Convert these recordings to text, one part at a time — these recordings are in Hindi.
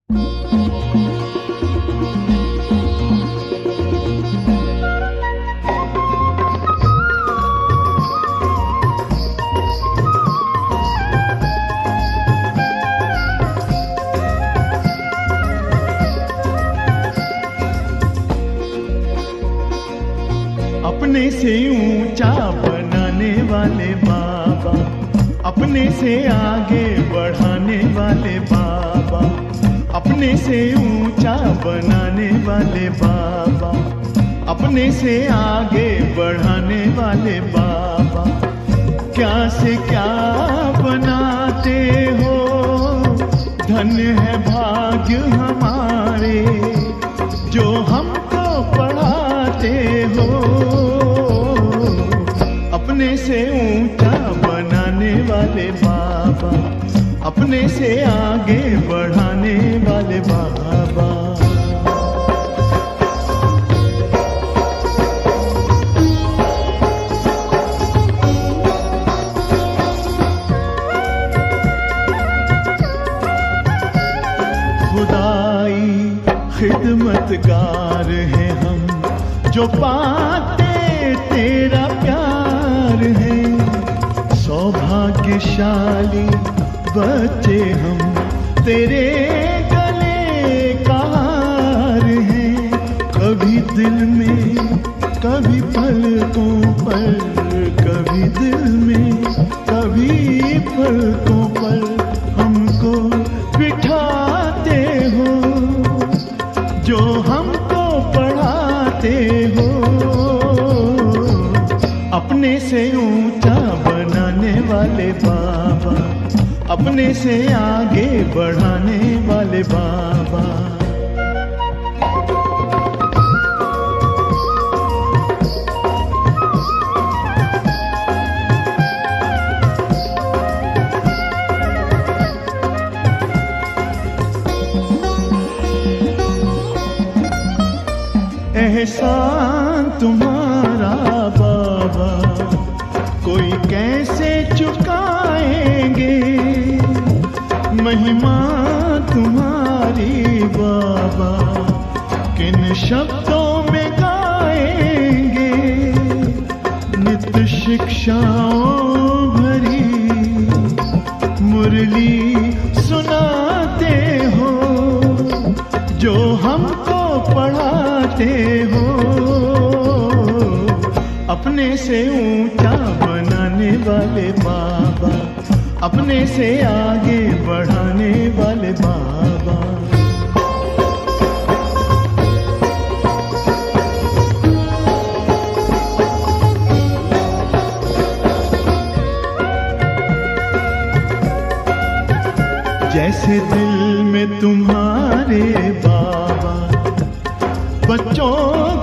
अपने से ऊंचा बनाने वाले बाबा, अपने से आगे बढ़ाने वाले बाबा, अपने से ऊंचा बनाने वाले बाबा, अपने से आगे बढ़ाने वाले बाबा। क्या से क्या बनाते हो, धन्य है भाग्य हमारे जो हमको पढ़ाते हो। अपने से ऊंचा बनाने वाले बाबा, अपने से आगे बढ़ाने वाले बाबा। खुदाई खिदमतगार हैं हम, जो पाते तेरा प्यार है। सौभाग्यशाली बच्चे हम, तेरे गले का हार हैं। कभी दिल में, कभी पलकों पर, कभी दिल में, कभी पलकों पर हमको बिठाते हो, जो हमको पढ़ाते हो। अपने से ऊंचा बनाने वाले बाबा, अपने से आगे बढ़ाने वाले बाबा। एहसान तुम्हारा बाबा कोई कैसे चुकाएंगे, महिमा तुम्हारी बाबा किन शब्दों में गाएंगे। नित्य शिक्षाओं भरी मुरली सुनाते हो, जो हमको पढ़ाते हो। अपने से ऊंचा बनाने वाले बाबा, अपने से आगे बढ़ाने वाले बाबा। जैसे दिल में तुम्हारे बाबा बच्चों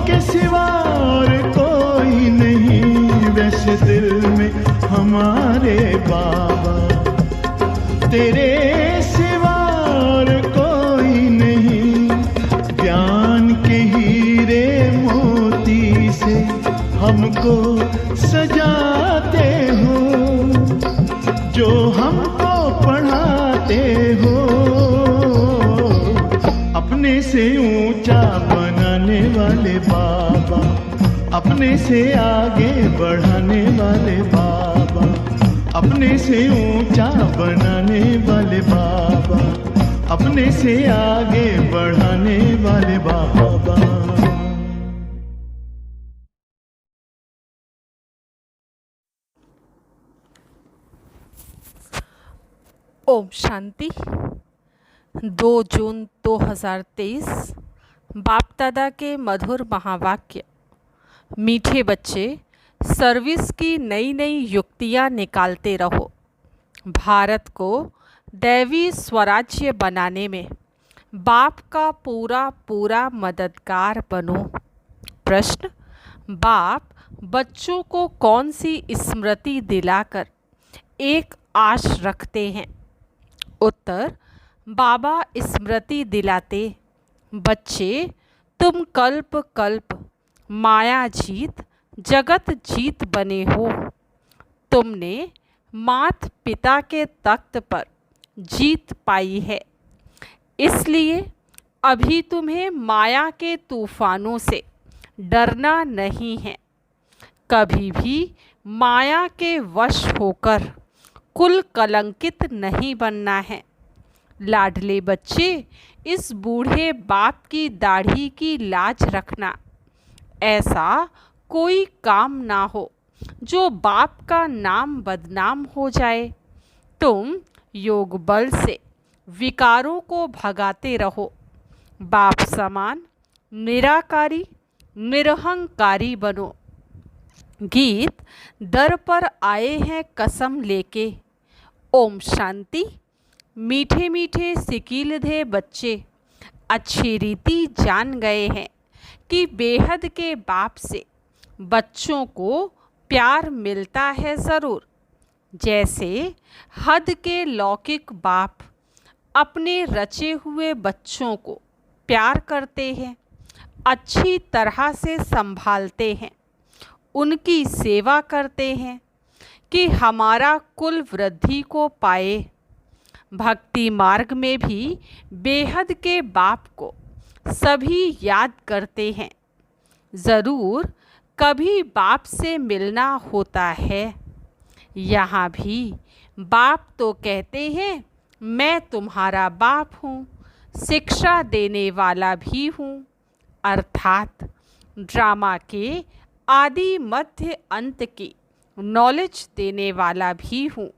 के सिवा और कोई नहीं, वैसे दिल में हमारे बाबा तेरे सिवा और कोई नहीं। ज्ञान के हीरे मोती से हमको सजाते हो, जो हमको पढ़ाते हो। अपने से ऊंचा बनाने वाले बाबा, अपने से आगे बढ़ाने वाले बाबा, अपने से ऊंचा बनाने वाले बाबा, अपने से आगे बढ़ाने वाले बाबा। ओम शांति। 2 जून 2023 बाप दादा के मधुर महावाक्य। मीठे बच्चे, सर्विस की नई नई युक्तियाँ निकालते रहो। भारत को दैवी स्वराज्य बनाने में बाप का पूरा पूरा मददगार बनो। प्रश्न: बाप बच्चों को कौन सी स्मृति दिलाकर एक आश रखते हैं? उत्तर: बाबा स्मृति दिलाते, बच्चे तुम कल्प कल्प माया जीत जगत जीत बने हो। तुमने मात पिता के तख्त पर जीत पाई है। इसलिए अभी तुम्हें माया के तूफानों से डरना नहीं है। कभी भी माया के वश होकर कुल कलंकित नहीं बनना है। लाडले बच्चे, इस बूढ़े बाप की दाढ़ी की लाज रखना। ऐसा कोई काम ना हो जो बाप का नाम बदनाम हो जाए। तुम योग बल से विकारों को भगाते रहो। बाप समान निराकारी निरहंकारी बनो। गीत दर पर आए हैं कसम लेके। ओम शांति। मीठे मीठे सिकीलधे बच्चे अच्छी रीति जान गए हैं कि बेहद के बाप से बच्चों को प्यार मिलता है ज़रूर। जैसे हद के लौकिक बाप अपने रचे हुए बच्चों को प्यार करते हैं, अच्छी तरह से संभालते हैं, उनकी सेवा करते हैं कि हमारा कुल वृद्धि को पाए। भक्ति मार्ग में भी बेहद के बाप को सभी याद करते हैं। ज़रूर कभी बाप से मिलना होता है। यहाँ भी बाप तो कहते हैं मैं तुम्हारा बाप हूँ, शिक्षा देने वाला भी हूँ, अर्थात ड्रामा के आदि मध्य अंत की नॉलेज देने वाला भी हूँ।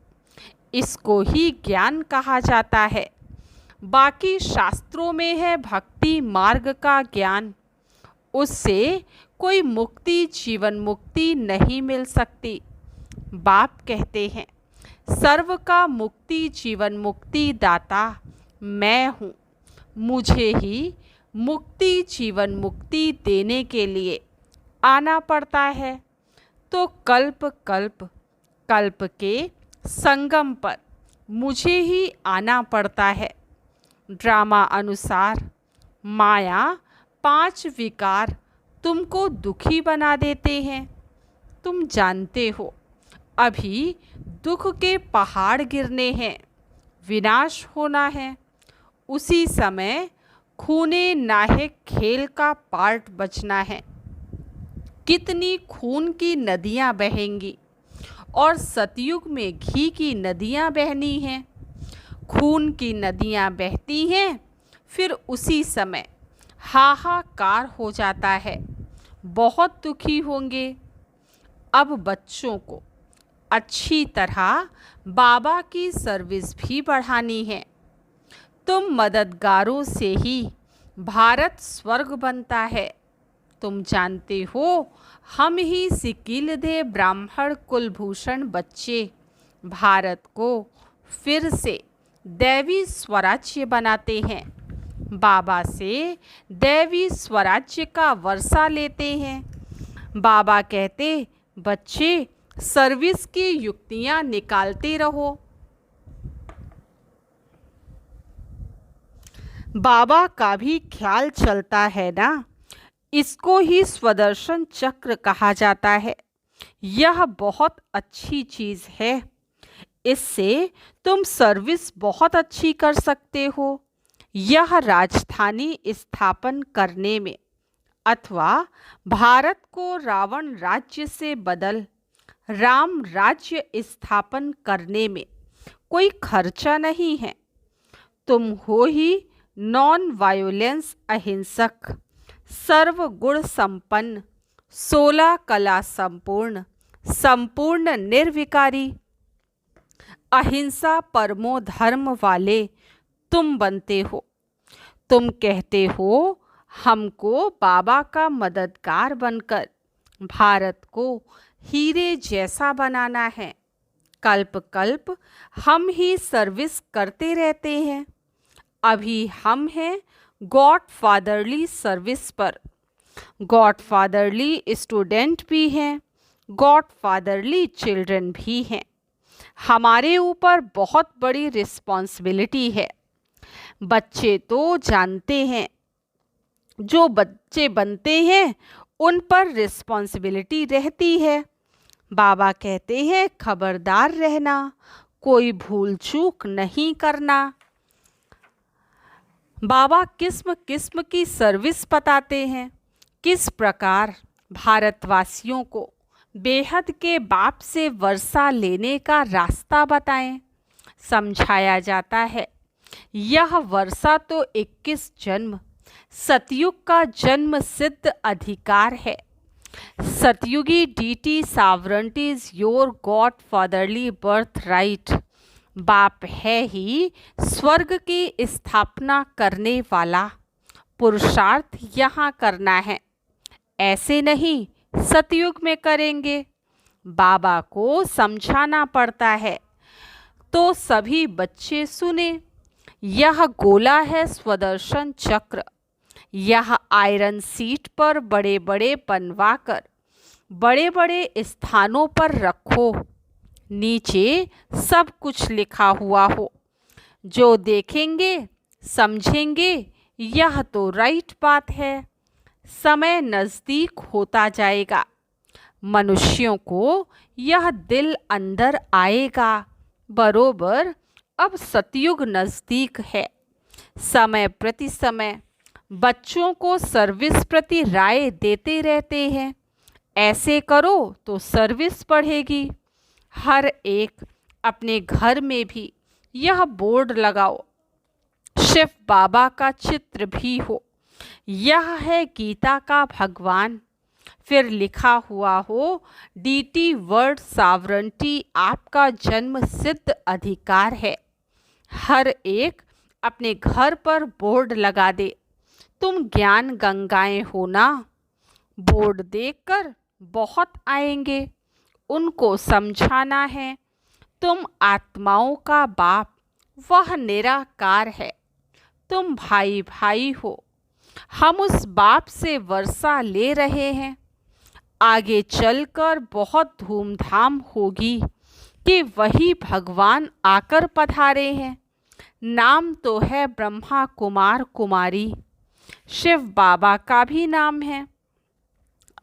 इसको ही ज्ञान कहा जाता है। बाकी शास्त्रों में है भक्ति मार्ग का ज्ञान, उससे कोई मुक्ति जीवन मुक्ति नहीं मिल सकती। बाप कहते हैं सर्व का मुक्ति जीवन मुक्ति दाता मैं हूँ, मुझे ही मुक्ति जीवन मुक्ति देने के लिए आना पड़ता है। तो कल्प कल्प कल्प के संगम पर मुझे ही आना पड़ता है। ड्रामा अनुसार माया 5 विकार तुमको दुखी बना देते हैं। तुम जानते हो अभी दुख के पहाड़ गिरने हैं, विनाश होना है। उसी समय खूने नाहक खेल का पार्ट बचना है। कितनी खून की नदियाँ बहेंगी और सतयुग में घी की नदियाँ बहनी हैं। खून की नदियाँ बहती हैं, फिर उसी समय हाहाकार हो जाता है, बहुत दुखी होंगे। अब बच्चों को अच्छी तरह बाबा की सर्विस भी बढ़ानी है। तुम मददगारों से ही भारत स्वर्ग बनता है। तुम जानते हो हम ही सिकीलधे ब्राह्मण कुलभूषण बच्चे भारत को फिर से दैवी स्वराज्य बनाते हैं। बाबा से दैवी स्वराज्य का वर्षा लेते हैं। बाबा कहते बच्चे सर्विस की युक्तियां निकालते रहो। बाबा का भी ख्याल चलता है ना, इसको ही स्वदर्शन चक्र कहा जाता है। यह बहुत अच्छी चीज़ है, इससे तुम सर्विस बहुत अच्छी कर सकते हो। यह राजधानी स्थापन करने में अथवा भारत को रावण राज्य से बदल राम राज्य स्थापन करने में कोई खर्चा नहीं है। तुम हो ही नॉन वायोलेंस अहिंसक, सर्व गुण संपन्न, 16 कला संपूर्ण, संपूर्ण निर्विकारी, अहिंसा परमो धर्म वाले तुम बनते हो। तुम कहते हो हमको बाबा का मददगार बनकर भारत को हीरे जैसा बनाना है। कल्प कल्प हम ही सर्विस करते रहते हैं। अभी हम हैं गॉड फादरली सर्विस पर। गॉड फादरली स्टूडेंट भी हैं, गॉड फादरली चिल्ड्रन भी हैं। हमारे ऊपर बहुत बड़ी रिस्पॉन्सिबिलिटी है। बच्चे तो जानते हैं, जो बच्चे बनते हैं उन पर रिस्पॉन्सिबिलिटी रहती है। बाबा कहते हैं खबरदार रहना, कोई भूल चूक नहीं करना। बाबा किस्म किस्म की सर्विस बताते हैं। किस प्रकार भारतवासियों को बेहद के बाप से वर्षा लेने का रास्ता बताएं, समझाया जाता है। यह वर्षा तो 21 जन्म सतयुग का जन्म सिद्ध अधिकार है। सतयुगी deity sovereignty is your God fatherly birth right. बाप है ही स्वर्ग की स्थापना करने वाला। पुरुषार्थ यहाँ करना है, ऐसे नहीं सतयुग में करेंगे। बाबा को समझाना पड़ता है तो सभी बच्चे सुने। यह गोला है स्वदर्शन चक्र। यह आयरन सीट पर बड़े बड़े बनवाकर बड़े बड़े स्थानों पर रखो। नीचे सब कुछ लिखा हुआ हो। जो देखेंगे समझेंगे यह तो राइट बात है। समय नज़दीक होता जाएगा। मनुष्यों को यह दिल अंदर आएगा बरोबर अब सतयुग नज़दीक है। समय प्रति समय बच्चों को सर्विस प्रति राय देते रहते हैं। ऐसे करो तो सर्विस बढ़ेगी। हर एक अपने घर में भी यह बोर्ड लगाओ, शिव बाबा का चित्र भी हो। यह है गीता का भगवान। फिर लिखा हुआ हो डीटी वर्ल्ड सावरंटी आपका जन्म सिद्ध अधिकार है। हर एक अपने घर पर बोर्ड लगा दे। तुम ज्ञान गंगाएं हो ना। बोर्ड देखकर बहुत आएंगे। उनको समझाना है तुम आत्माओं का बाप वह निराकार है। तुम भाई भाई हो। हम उस बाप से वर्षा ले रहे हैं। आगे चलकर बहुत धूमधाम होगी कि वही भगवान आकर पधारे हैं। नाम तो है ब्रह्मा कुमार कुमारी। शिव बाबा का भी नाम है।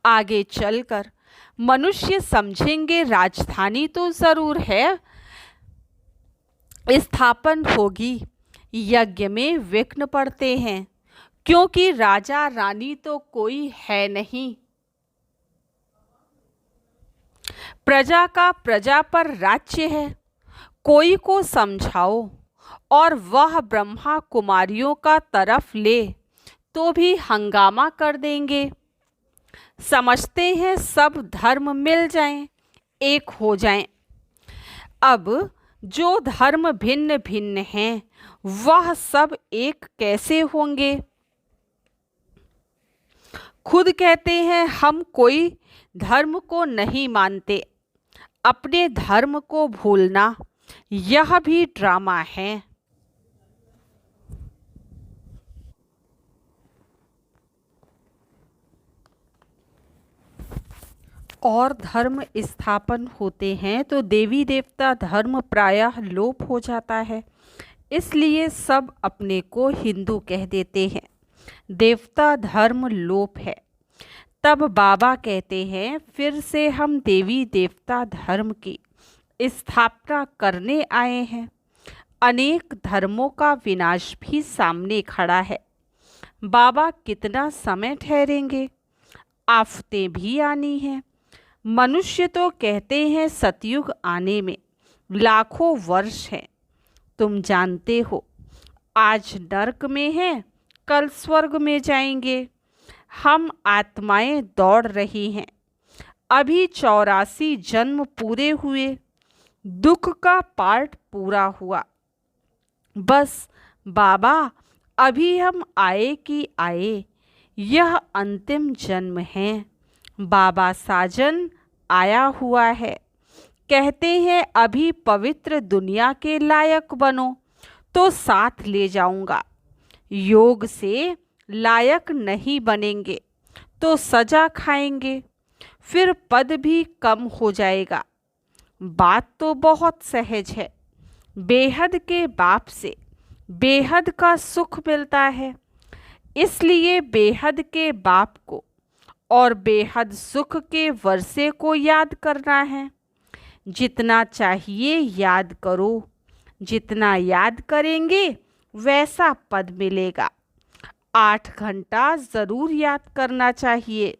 आगे चलकर मनुष्य समझेंगे राजधानी तो जरूर है, स्थापन होगी। यज्ञ में विघ्न पड़ते हैं क्योंकि राजा रानी तो कोई है नहीं। प्रजा का प्रजा पर राज्य है। कोई को समझाओ और वह ब्रह्मा कुमारियों का तरफ ले तो भी हंगामा कर देंगे। समझते हैं सब धर्म मिल जाएं, एक हो जाएं। अब जो धर्म भिन्न भिन्न हैं वह सब एक कैसे होंगे? खुद कहते हैं हम कोई धर्म को नहीं मानते। अपने धर्म को भूलना यह भी ड्रामा है। और धर्म स्थापन होते हैं तो देवी देवता धर्म प्रायः लोप हो जाता है। इसलिए सब अपने को हिंदू कह देते हैं। देवता धर्म लोप है। तब बाबा कहते हैं फिर से हम देवी देवता धर्म की स्थापना करने आए हैं। अनेक धर्मों का विनाश भी सामने खड़ा है। बाबा कितना समय ठहरेंगे? आफतें भी आनी हैं। मनुष्य तो कहते हैं सतयुग आने में लाखों वर्ष हैं। तुम जानते हो आज नरक में हैं, कल स्वर्ग में जाएंगे। हम आत्माएं दौड़ रही हैं। अभी 84 जन्म पूरे हुए। दुख का पार्ट पूरा हुआ। बस बाबा अभी हम आए कि आए, यह अंतिम जन्म है। बाबा साजन आया हुआ है। कहते हैं अभी पवित्र दुनिया के लायक बनो तो साथ ले जाऊंगा। योग से लायक नहीं बनेंगे तो सजा खाएंगे, फिर पद भी कम हो जाएगा। बात तो बहुत सहज है। बेहद के बाप से बेहद का सुख मिलता है। इसलिए बेहद के बाप को और बेहद सुख के वर्षे को याद करना है। जितना चाहिए याद करो। जितना याद करेंगे वैसा पद मिलेगा। 8 घंटा ज़रूर याद करना चाहिए,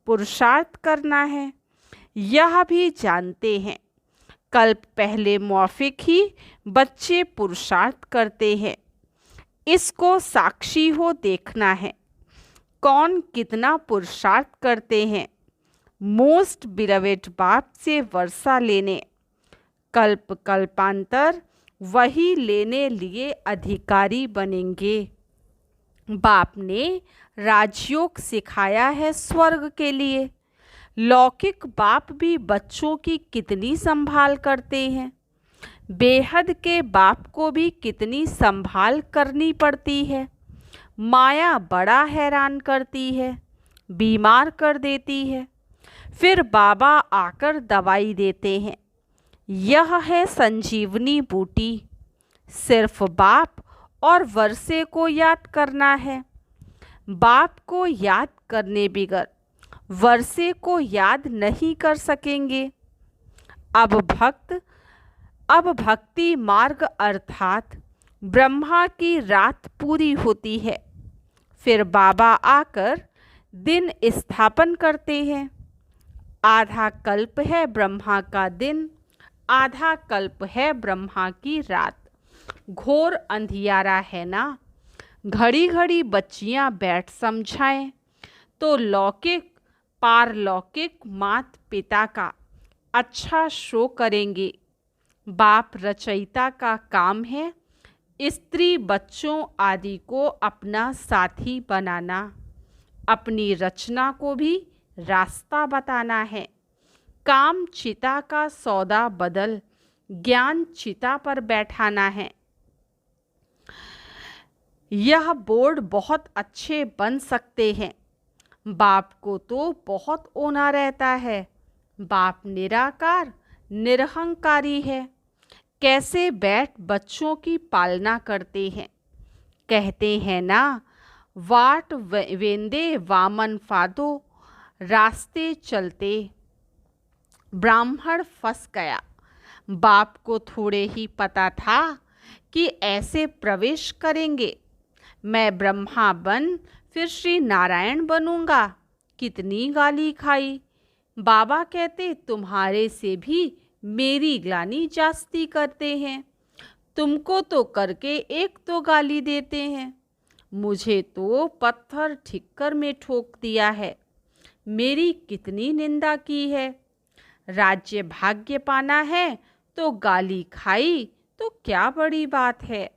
पुरुषार्थ करना है, यह भी जानते हैं। कल्प पहले मौफिक ही बच्चे पुरुषार्थ करते हैं। इसको साक्षी हो देखना है, कौन कितना पुरुषार्थ करते हैं। मोस्ट बिलवेड बाप से वर्षा लेने, कल्प कल्पांतर वही लेने लिए अधिकारी बनेंगे। बाप ने राजयोग सिखाया है स्वर्ग के लिए। लौकिक बाप भी बच्चों की कितनी संभाल करते हैं। बेहद के बाप को भी कितनी संभाल करनी पड़ती है। माया बड़ा हैरान करती है, बीमार कर देती है। फिर बाबा आकर दवाई देते हैं। यह है संजीवनी बूटी। सिर्फ बाप और वर्षे को याद करना है। बाप को याद करने बिगर वर्षे को याद नहीं कर सकेंगे। अब भक्ति मार्ग अर्थात ब्रह्मा की रात पूरी होती है। फिर बाबा आकर दिन स्थापन करते हैं। आधा कल्प है ब्रह्मा का दिन, आधा कल्प है ब्रह्मा की रात। घोर अंधियारा है ना। घड़ी घड़ी बच्चियां बैठ समझाएं तो लौकिक पारलौकिक मात पिता का अच्छा शो करेंगे। बाप रचयिता का काम है स्त्री बच्चों आदि को अपना साथी बनाना, अपनी रचना को भी रास्ता बताना है। काम चिता का सौदा बदल ज्ञान चिता पर बैठाना है। यह बोर्ड बहुत अच्छे बन सकते हैं। बाप को तो बहुत ओना रहता है। बाप निराकार निरहंकारी है। कैसे बैठ बच्चों की पालना करते हैं। कहते हैं ना, वाट वेंदे वामन फादो, रास्ते चलते ब्राह्मण फंस गया। बाप को थोड़े ही पता था कि ऐसे प्रवेश करेंगे। मैं ब्रह्मा बन फिर श्री नारायण बनूंगा। कितनी गाली खाई। बाबा कहते तुम्हारे से भी मेरी ग्लानि जास्ती करते हैं। तुमको तो करके एक तो गाली देते हैं, मुझे तो पत्थर ठिक्कर में ठोक दिया है। मेरी कितनी निंदा की है। राज्य भाग्य पाना है तो गाली खाई तो क्या बड़ी बात है।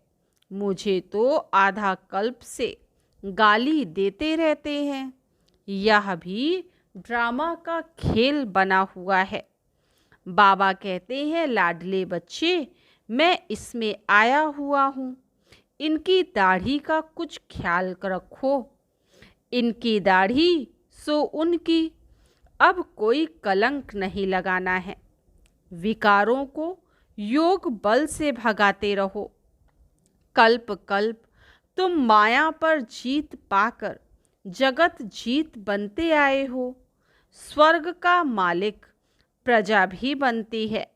मुझे तो आधा कल्प से गाली देते रहते हैं। यह भी ड्रामा का खेल बना हुआ है। बाबा कहते हैं लाडले बच्चे, मैं इसमें आया हुआ हूँ। इनकी दाढ़ी का कुछ ख्याल रखो। इनकी दाढ़ी सो उनकी। अब कोई कलंक नहीं लगाना है। विकारों को योग बल से भगाते रहो। कल्प कल्प तुम माया पर जीत पाकर जगत जीत बनते आए हो। स्वर्ग का मालिक प्रजा भी बनती है,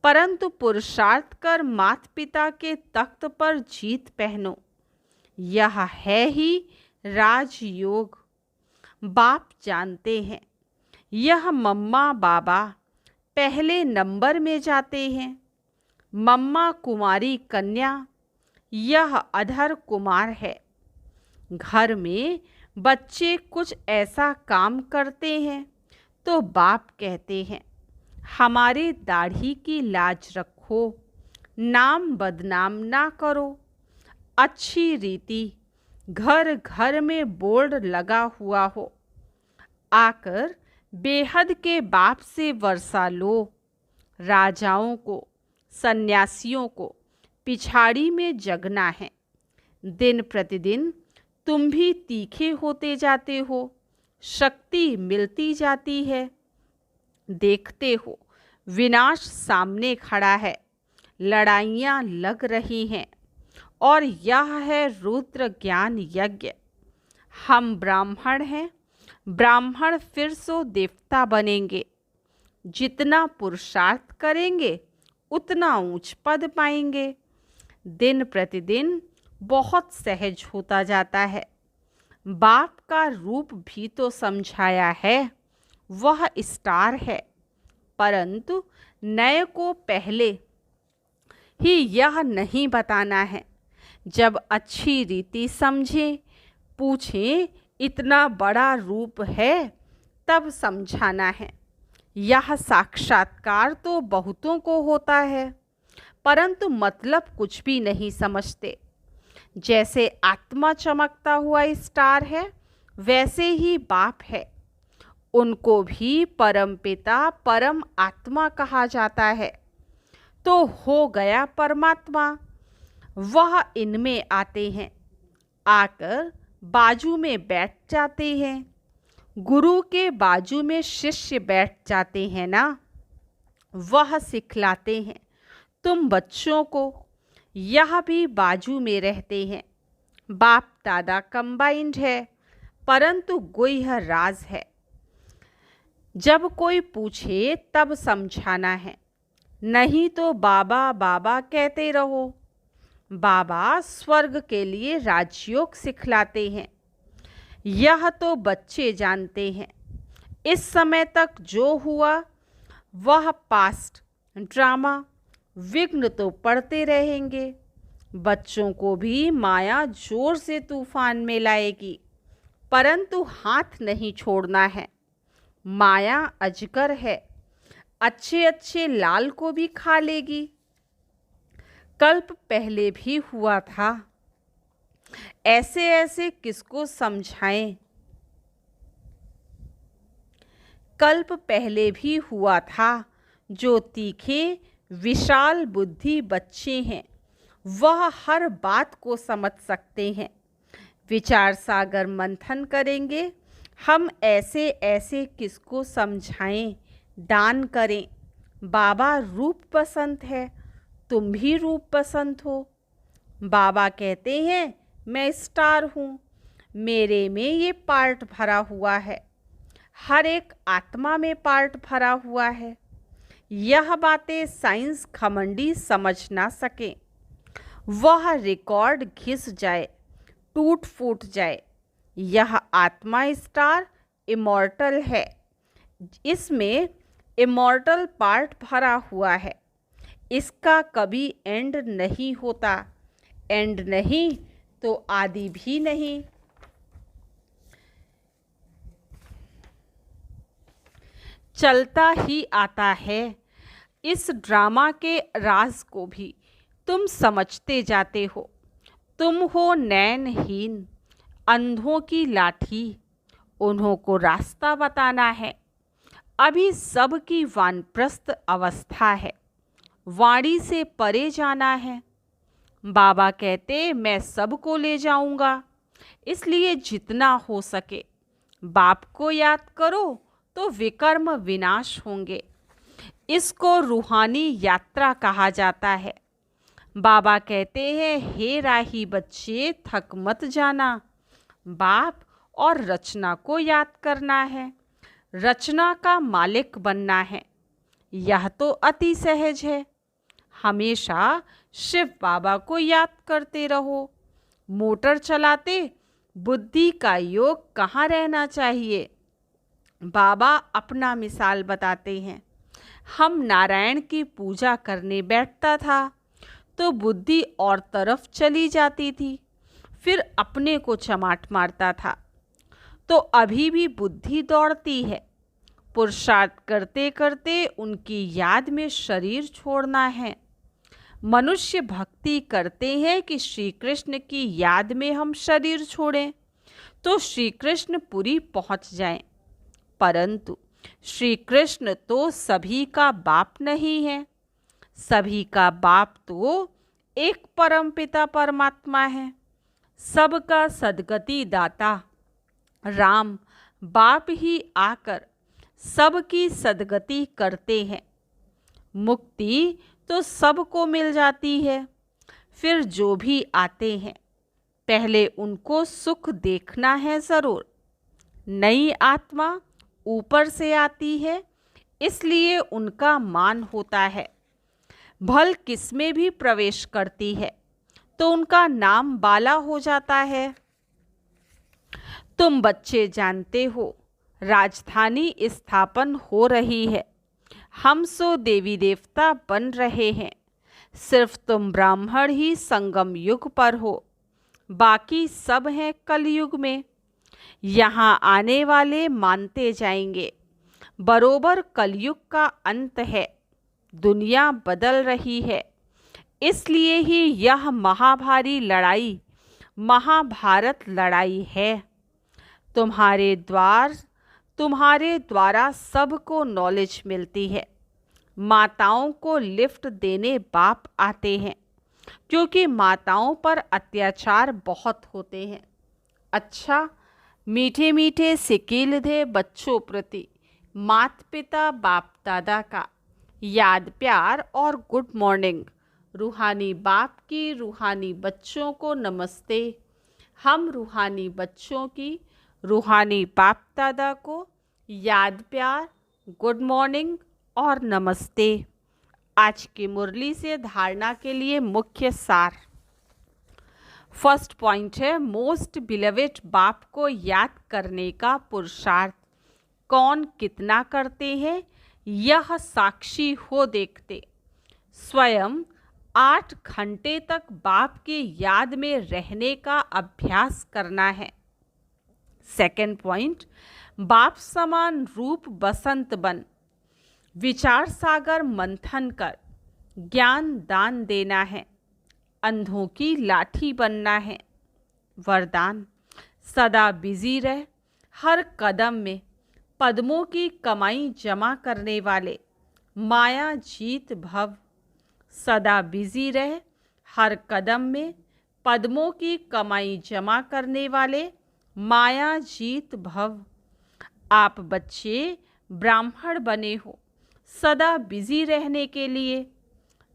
परंतु पुरुषार्थ कर माता पिता के तख्त पर जीत पहनो। यह है ही राजयोग। बाप जानते हैं यह मम्मा बाबा पहले नंबर में जाते हैं। मम्मा कुमारी कन्या, यह अधर कुमार है। घर में बच्चे कुछ ऐसा काम करते हैं तो बाप कहते हैं हमारे दाढ़ी की लाज रखो, नाम बदनाम ना करो। अच्छी रीति घर घर में बोर्ड लगा हुआ हो। आकर बेहद के बाप से वर्षा लो। राजाओं को सन्यासियों को पिछाड़ी में जगना है। दिन प्रतिदिन तुम भी तीखे होते जाते हो, शक्ति मिलती जाती है। देखते हो विनाश सामने खड़ा है, लड़ाइयाँ लग रही हैं और यह है रुद्र ज्ञान यज्ञ। हम ब्राह्मण हैं, ब्राह्मण फिर सो देवता बनेंगे। जितना पुरुषार्थ करेंगे उतना ऊंच पद पाएंगे। दिन प्रतिदिन बहुत सहज होता जाता है। बाप का रूप भी तो समझाया है, वह स्टार है, परंतु नए को पहले ही यह नहीं बताना है। जब अच्छी रीति समझें, पूछें इतना बड़ा रूप है, तब समझाना है। यह साक्षात्कार तो बहुतों को होता है, परंतु मतलब कुछ भी नहीं समझते। जैसे आत्मा चमकता हुआ स्टार है, वैसे ही बाप है। उनको भी परमपिता परम आत्मा कहा जाता है। तो हो गया परमात्मा, वह इनमें आते हैं, आकर बाजू में बैठ जाते हैं। गुरु के बाजू में शिष्य बैठ जाते हैं ना, वह सिखलाते हैं तुम बच्चों को। यह भी बाजू में रहते हैं। बाप दादा कंबाइंड है, परंतु गुह्य राज है। जब कोई पूछे तब समझाना है, नहीं तो बाबा बाबा कहते रहो। बाबा स्वर्ग के लिए राजयोग सिखलाते हैं, यह तो बच्चे जानते हैं। इस समय तक जो हुआ वह पास्ट ड्रामा, विघ्न तो पड़ते रहेंगे। बच्चों को भी माया जोर से तूफान में लाएगी, परंतु हाथ नहीं छोड़ना है। माया अजगर है, अच्छे अच्छे लाल को भी खा लेगी। कल्प पहले भी हुआ था, ऐसे ऐसे किसको समझाएं। कल्प पहले भी हुआ था। जो तीखे विशाल बुद्धि बच्चे हैं, वह हर बात को समझ सकते हैं। विचार सागर मंथन करेंगे। हम ऐसे ऐसे किसको समझाएं, दान करें। बाबा रूप पसंद है, तुम भी रूप पसंद हो। बाबा कहते हैं मैं स्टार हूँ, मेरे में ये पार्ट भरा हुआ है, हर एक आत्मा में पार्ट भरा हुआ है। यह बातें साइंस घमंडी समझ ना सके, वह रिकॉर्ड घिस जाए, टूट फूट जाए। यह आत्मा स्टार इमॉर्टल है, इसमें इमॉर्टल पार्ट भरा हुआ है। इसका कभी एंड नहीं होता, एंड नहीं तो आदि भी नहीं। चलता ही आता है। इस ड्रामा के राज को भी तुम समझते जाते हो। तुम हो नैनहीन, अंधों की लाठी, उन्हों को रास्ता बताना है। अभी सबकी वानप्रस्थ अवस्था है, वाणी से परे जाना है। बाबा कहते मैं सबको ले जाऊंगा, इसलिए जितना हो सके बाप को याद करो तो विकर्म विनाश होंगे। इसको रूहानी यात्रा कहा जाता है। बाबा कहते हैं हे राही बच्चे, थक मत जाना। बाप और रचना को याद करना है, रचना का मालिक बनना है। यह तो अति सहज है। हमेशा शिव बाबा को याद करते रहो। मोटर चलाते बुद्धि का योग कहाँ रहना चाहिए। बाबा अपना मिसाल बताते हैं। हम नारायण की पूजा करने बैठता था तो बुद्धि और तरफ चली जाती थी, फिर अपने को चमाट मारता था। तो अभी भी बुद्धि दौड़ती है। पुरुषार्थ करते करते उनकी याद में शरीर छोड़ना है। मनुष्य भक्ति करते हैं कि श्री कृष्ण की याद में हम शरीर छोड़ें तो श्री कृष्ण पुरी पहुंच जाएं, परंतु श्री कृष्ण तो सभी का बाप नहीं है। सभी का बाप तो एक परमपिता परमात्मा है। सबका सद्गति दाता राम बाप ही आकर सबकी सद्गति करते हैं। मुक्ति तो सबको मिल जाती है। फिर जो भी आते हैं पहले उनको सुख देखना है ज़रूर। नई आत्मा ऊपर से आती है, इसलिए उनका मान होता है। भल किसमें भी प्रवेश करती है तो उनका नाम बाला हो जाता है। तुम बच्चे जानते हो राजधानी स्थापन हो रही है, हम सो देवी देवता बन रहे हैं। सिर्फ तुम ब्राह्मण ही संगम युग पर हो, बाकी सब हैं कलयुग में। यहाँ आने वाले मानते जाएंगे बरोबर कलयुग का अंत है, दुनिया बदल रही है। इसलिए ही यह महाभारी लड़ाई महाभारत लड़ाई है। तुम्हारे द्वारा सबको नॉलेज मिलती है। माताओं को लिफ्ट देने बाप आते हैं, क्योंकि माताओं पर अत्याचार बहुत होते हैं। अच्छा, मीठे मीठे सिकील दे बच्चों प्रति माता पिता बाप दादा का याद प्यार और गुड मॉर्निंग। रूहानी बाप की रूहानी बच्चों को नमस्ते। हम रूहानी बच्चों की रूहानी बाप दादा को याद प्यार, गुड मॉर्निंग और नमस्ते। आज की मुरली से धारणा के लिए मुख्य सार। फर्स्ट पॉइंट है मोस्ट बिलवेड बाप को याद करने का पुरुषार्थ। कौन कितना करते हैं यह साक्षी हो देखते। स्वयं 8 घंटे तक बाप की याद में रहने का अभ्यास करना है। सेकंड पॉइंट, बाप समान रूप बसंत बन विचार सागर मंथन कर ज्ञान दान देना है। अंधों की लाठी बनना है। वरदान, सदा बिजी रह, हर कदम में पद्मों की कमाई जमा करने वाले माया जीत भव। सदा बिजी रह, हर कदम में पद्मों की कमाई जमा करने वाले माया जीत भव। आप बच्चे ब्राह्मण बने हो सदा बिजी रहने के लिए।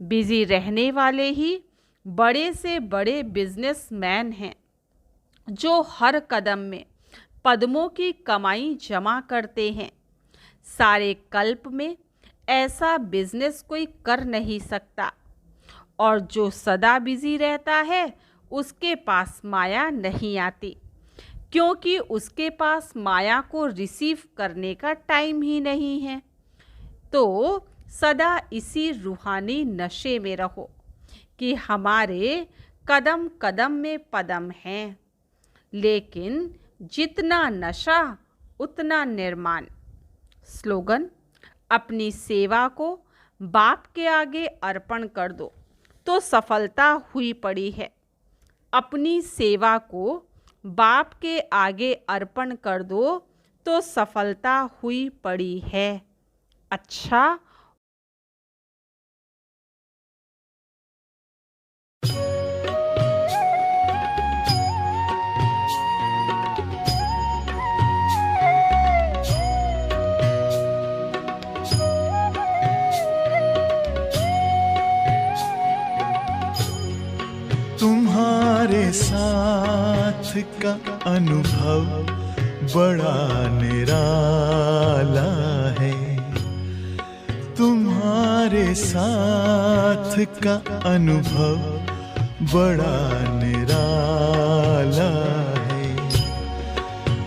बिजी रहने वाले ही बड़े से बड़े बिजनेसमैन हैं, जो हर कदम में पद्मों की कमाई जमा करते हैं। सारे कल्प में ऐसा बिजनेस कोई कर नहीं सकता, और जो सदा बिजी रहता है उसके पास माया नहीं आती, क्योंकि उसके पास माया को रिसीव करने का टाइम ही नहीं है। तो सदा इसी रूहानी नशे में रहो कि हमारे कदम कदम में पदम हैं। लेकिन जितना नशा उतना निर्माण। स्लोगन, अपनी सेवा को बाप के आगे अर्पण कर दो तो सफलता हुई पड़ी है। अपनी सेवा को बाप के आगे अर्पण कर दो तो सफलता हुई पड़ी है। अच्छा, तुम्हारे साथ का अनुभव बड़ा निराला है। तुम्हारे साथ का अनुभव बड़ा निराला है।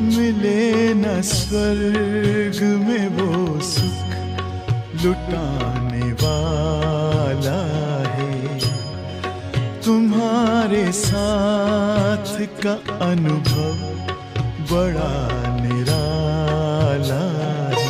मिले न स्वर्ग में वो सुख लुटाने वाला है। तुम्हारे साथ का अनुभव बड़ा निराला है।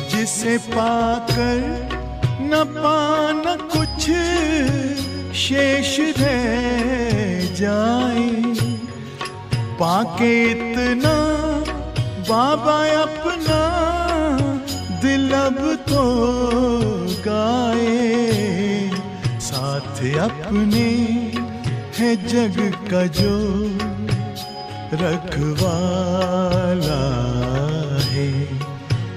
जिसे पाकर न पाना कुछ शेष रह जाए, पाके इतना बाबा अपना दिल अब तो गाए। साथ अपने है जग का जो रखवाला है।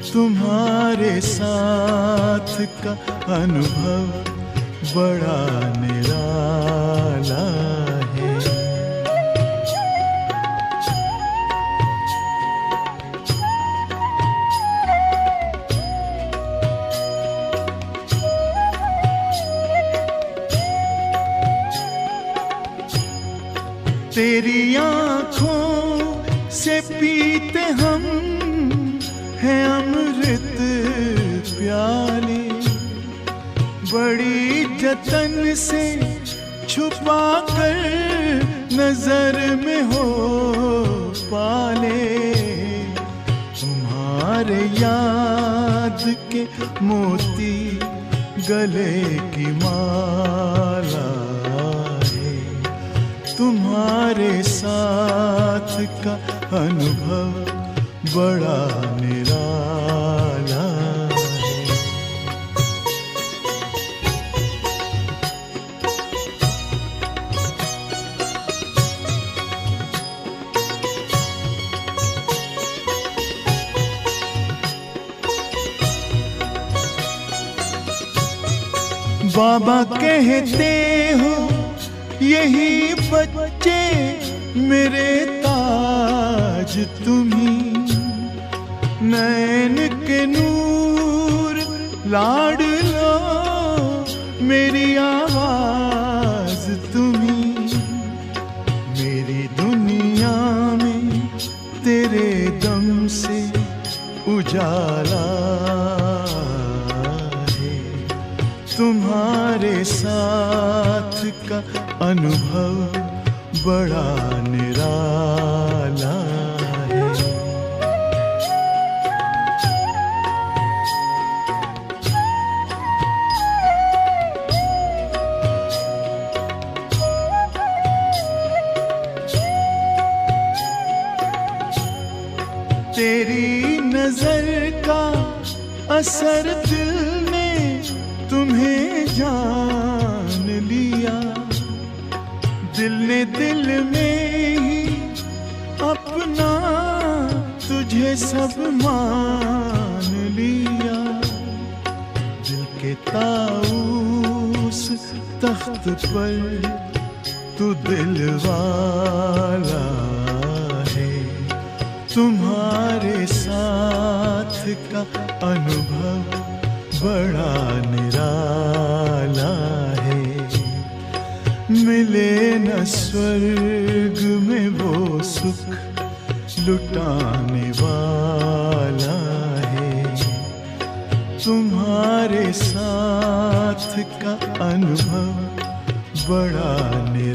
तुम्हारे साथ का अनुभव बड़ा निराला है। तेरी आँखों से पीते हम हैं अमृत प्याले, बड़ी जतन से छुपा कर नजर में हो पाले। तुम्हारे याद के मोती गले की माला है, तुम्हारे साथ का अनुभव बड़ा निराला है। बाबा कहते हो यही बच्चे मेरे ताज तुम्ही, नैन के नूर लाड लो मेरी आवाज तुम्ही। मेरी दुनिया में तेरे दम से उजाला है, तुम्हारे साथ का अनुभव बड़ा निराला है। तेरी नजर का असर दिल ने तुम्हें जान लिया, दिल ने दिल में ही अपना तुझे सब मान लिया। दिल के ताऊस तख्त पर तू दिल वाला है, तुम्हारे साथ का अनुभव बड़ा निराला है। मिले न स्वर्ग में वो सुख लुटाने वाला है, तुम्हारे साथ का अनुभव बड़ा निराला